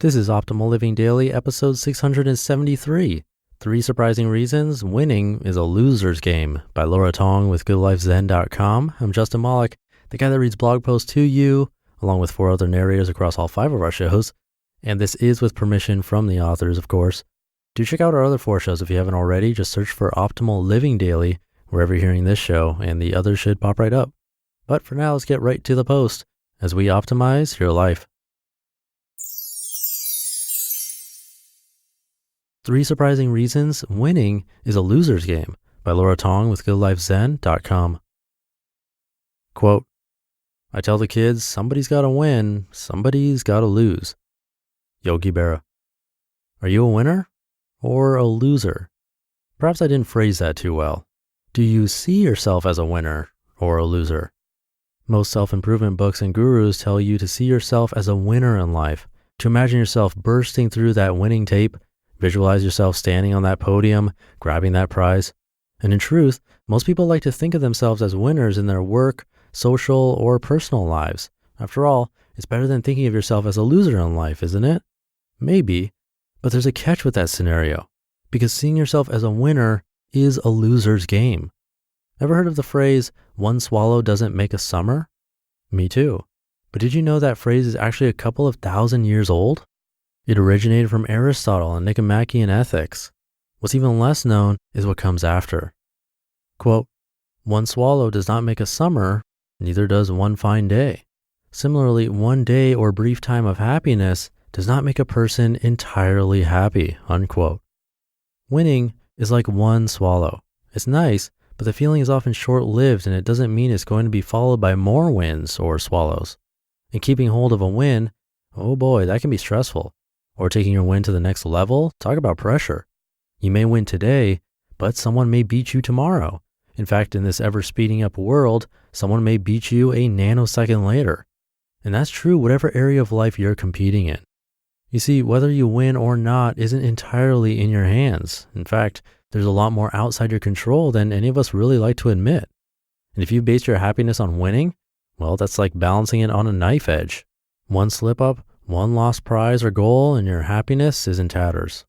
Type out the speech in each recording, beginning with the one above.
This is Optimal Living Daily, episode 673. 3 Surprising Reasons Winning is a Loser's Game by Tong with goodlifezen.com. I'm Justin Malik, the guy that reads blog posts to you, along with 4 other narrators across all 5 of our shows. And this is with permission from the authors, of course. Do check out our other 4 shows if you haven't already. Just search for Optimal Living Daily wherever you're hearing this show, and the others should pop right up. But for now, let's get right to the post as we optimize your life. 3 Surprising Reasons Winning is a Loser's Game by Tong with goodlifezen.com. Quote, I tell the kids, somebody's got to win, somebody's got to lose. Yogi Berra. Are you a winner or a loser? Perhaps I didn't phrase that too well. Do you see yourself as a winner or a loser? Most self-improvement books and gurus tell you to see yourself as a winner in life, to imagine yourself bursting through that winning tape. Visualize yourself standing on that podium, grabbing that prize. And in truth, most people like to think of themselves as winners in their work, social, or personal lives. After all, it's better than thinking of yourself as a loser in life, isn't it? Maybe, but there's a catch with that scenario, because seeing yourself as a winner is a loser's game. Ever heard of the phrase, one swallow doesn't make a summer? Me too. But did you know that phrase is actually a couple of thousand years old? It originated from Aristotle and Nicomachean ethics. What's even less known is what comes after. Quote, one swallow does not make a summer, neither does one fine day. Similarly, one day or brief time of happiness does not make a person entirely happy, unquote. Winning is like one swallow. It's nice, but the feeling is often short-lived and it doesn't mean it's going to be followed by more wins or swallows. And keeping hold of a win, oh boy, that can be stressful. Or taking your win to the next level, talk about pressure. You may win today, but someone may beat you tomorrow. In fact, in this ever speeding up world, someone may beat you a nanosecond later. And that's true whatever area of life you're competing in. You see, whether you win or not isn't entirely in your hands. In fact, there's a lot more outside your control than any of us really like to admit. And if you base your happiness on winning, well, that's like balancing it on a knife edge. One slip up, one lost prize or goal, and your happiness is in tatters.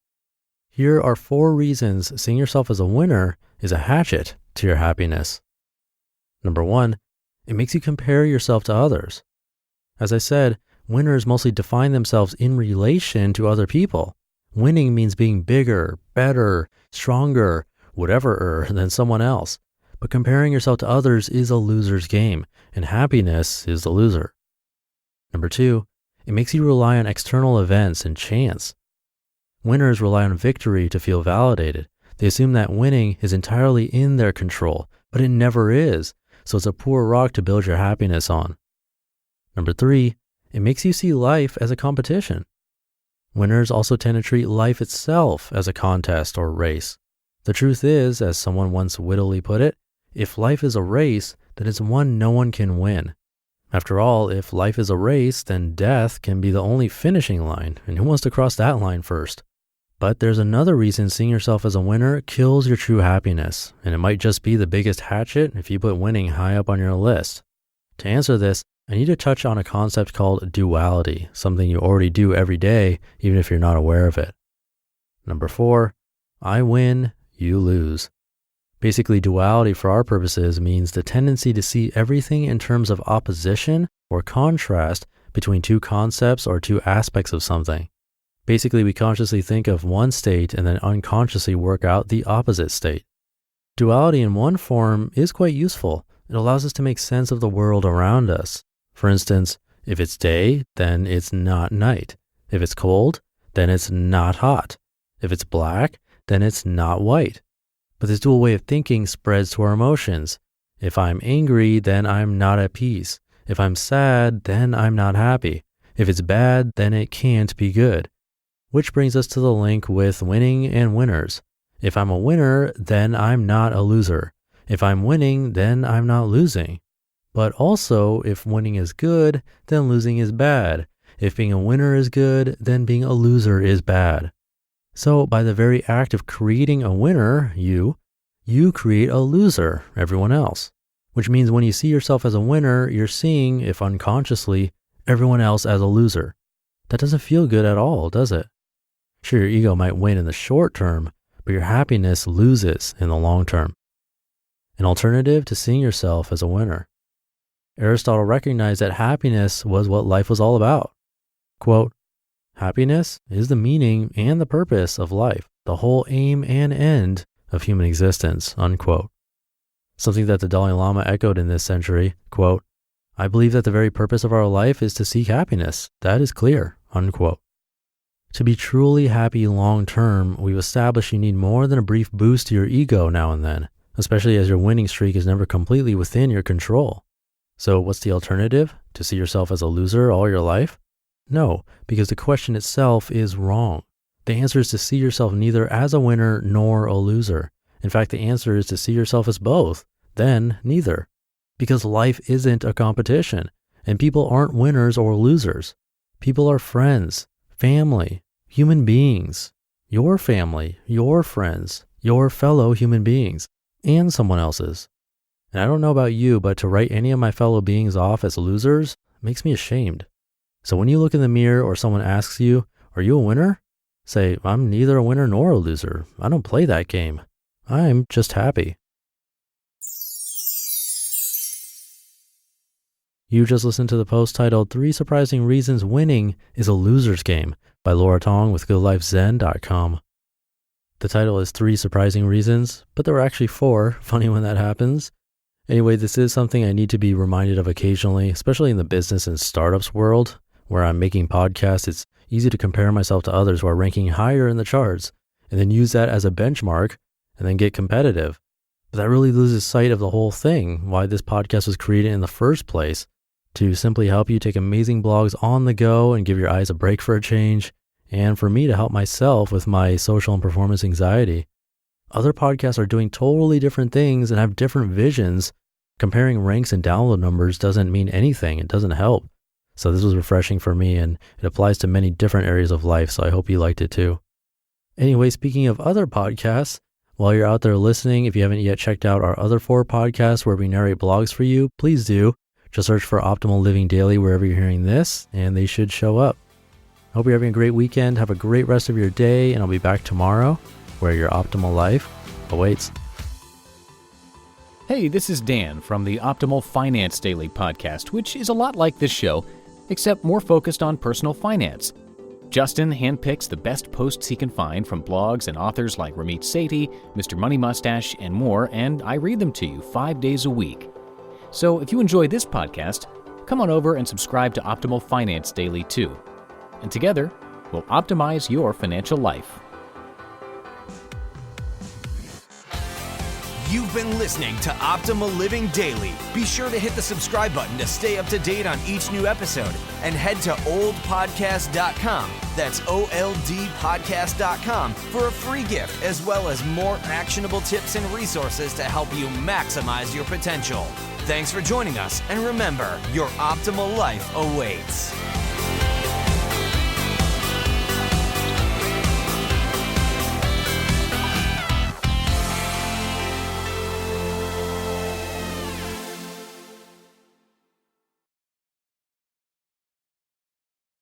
Here are 4 reasons seeing yourself as a winner is a hatchet to your happiness. Number 1, it makes you compare yourself to others. As I said, winners mostly define themselves in relation to other people. Winning means being bigger, better, stronger, whatever than someone else. But comparing yourself to others is a loser's game, and happiness is the loser. Number 2, it makes you rely on external events and chance. Winners rely on victory to feel validated. They assume that winning is entirely in their control, but it never is, so it's a poor rock to build your happiness on. Number 3, it makes you see life as a competition. Winners also tend to treat life itself as a contest or race. The truth is, as someone once wittily put it, if life is a race, then it's one no one can win. After all, if life is a race, then death can be the only finishing line, and who wants to cross that line first? But there's another reason seeing yourself as a winner kills your true happiness, and it might just be the biggest hatchet if you put winning high up on your list. To answer this, I need to touch on a concept called duality, something you already do every day, even if you're not aware of it. Number 4, I win, you lose. Basically, duality for our purposes means the tendency to see everything in terms of opposition or contrast between 2 concepts or 2 aspects of something. Basically, we consciously think of one state and then unconsciously work out the opposite state. Duality in one form is quite useful. It allows us to make sense of the world around us. For instance, if it's day, then it's not night. If it's cold, then it's not hot. If it's black, then it's not white. But this dual way of thinking spreads to our emotions. If I'm angry, then I'm not at peace. If I'm sad, then I'm not happy. If it's bad, then it can't be good. Which brings us to the link with winning and winners. If I'm a winner, then I'm not a loser. If I'm winning, then I'm not losing. But also, if winning is good, then losing is bad. If being a winner is good, then being a loser is bad. So by the very act of creating a winner, you create a loser, everyone else. Which means when you see yourself as a winner, you're seeing, if unconsciously, everyone else as a loser. that doesn't feel good at all, does it? Sure, your ego might win in the short term, but your happiness loses in the long term. An alternative to seeing yourself as a winner. Aristotle recognized that happiness was what life was all about. Quote, happiness is the meaning and the purpose of life, the whole aim and end of human existence, unquote. Something that the Dalai Lama echoed in this century, quote, I believe that the very purpose of our life is to seek happiness. That is clear, unquote. To be truly happy long term, we've established you need more than a brief boost to your ego now and then, especially as your winning streak is never completely within your control. So what's the alternative? To see yourself as a loser all your life? No, because the question itself is wrong. The answer is to see yourself neither as a winner nor a loser. In fact, the answer is to see yourself as both, then neither. Because life isn't a competition, and people aren't winners or losers. People are friends, family, human beings, your family, your friends, your fellow human beings, and someone else's. And I don't know about you, but to write any of my fellow beings off as losers makes me ashamed. So when you look in the mirror or someone asks you, are you a winner? Say, I'm neither a winner nor a loser. I don't play that game. I'm just happy. You just listened to the post titled 3 Surprising Reasons Winning is a Loser's Game by Laura Tong with goodlifezen.com. The title is 3 Surprising Reasons, but there were actually 4. Funny when that happens. Anyway, this is something I need to be reminded of occasionally, especially in the business and startups world, where I'm making podcasts. It's easy to compare myself to others who are ranking higher in the charts, and then use that as a benchmark, and then get competitive. But that really loses sight of the whole thing, why this podcast was created in the first place, to simply help you take amazing blogs on the go and give your eyes a break for a change, and for me to help myself with my social and performance anxiety. Other podcasts are doing totally different things and have different visions. Comparing ranks and download numbers doesn't mean anything. It doesn't help. So this was refreshing for me, and it applies to many different areas of life, so I hope you liked it too. Anyway, speaking of other podcasts, while you're out there listening, if you haven't yet checked out our other 4 podcasts where we narrate blogs for you, please do. Just search for Optimal Living Daily wherever you're hearing this, and they should show up. Hope you're having a great weekend. Have a great rest of your day, and I'll be back tomorrow where your optimal life awaits. Hey, this is Dan from the Optimal Finance Daily podcast, which is a lot like this show, except more focused on personal finance. Justin handpicks the best posts he can find from blogs and authors like Ramit Sethi, Mr. Money Mustache, and more, and I read them to you 5 days a week. So if you enjoy this podcast, come on over and subscribe to Optimal Finance Daily too. And together, we'll optimize your financial life. You've been listening to Optimal Living Daily. Be sure to hit the subscribe button to stay up to date on each new episode, and head to oldpodcast.com. That's OLDpodcast.com for a free gift, as well as more actionable tips and resources to help you maximize your potential. Thanks for joining us, and remember, your optimal life awaits.